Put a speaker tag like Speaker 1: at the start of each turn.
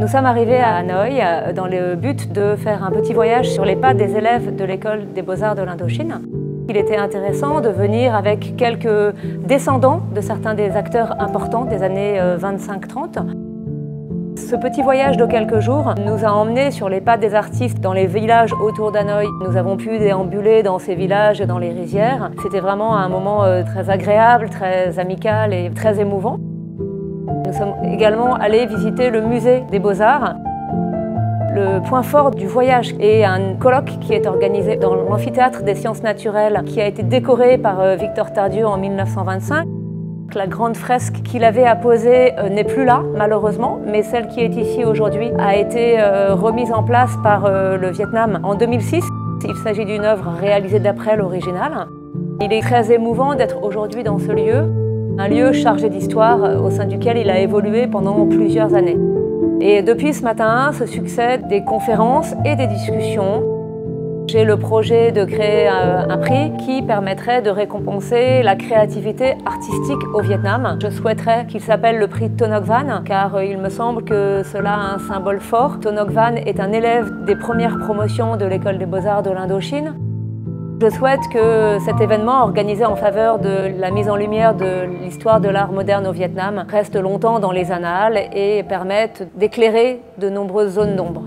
Speaker 1: Nous sommes arrivés à Hanoï dans le but de faire un petit voyage sur les pas des élèves de l'école des Beaux-Arts de l'Indochine. Il était intéressant de venir avec quelques descendants de certains des acteurs importants des années 25-30. Ce petit voyage de quelques jours nous a emmenés sur les pas des artistes dans les villages autour d'Hanoï. Nous avons pu déambuler dans ces villages et dans les rizières. C'était vraiment un moment très agréable, très amical et très émouvant. Nous sommes également allés visiter le musée des Beaux-Arts. Le point fort du voyage est un colloque qui est organisé dans l'amphithéâtre des sciences naturelles qui a été décoré par Victor Tardieu en 1925. La grande fresque qu'il avait apposée n'est plus là, malheureusement, mais celle qui est ici aujourd'hui a été remise en place par le Vietnam en 2006. Il s'agit d'une œuvre réalisée d'après l'original. Il est très émouvant d'être aujourd'hui dans ce lieu, un lieu chargé d'histoire au sein duquel il a évolué pendant plusieurs années. Et depuis ce matin se succèdent des conférences et des discussions. J'ai le projet de créer un prix qui permettrait de récompenser la créativité artistique au Vietnam. Je souhaiterais qu'il s'appelle le prix Ton Ngoc Van, car il me semble que cela a un symbole fort. Ton Ngoc Van est un élève des premières promotions de l'école des Beaux-Arts de l'Indochine. Je souhaite que cet événement organisé en faveur de la mise en lumière de l'histoire de l'art moderne au Vietnam reste longtemps dans les annales et permette d'éclairer de nombreuses zones d'ombre.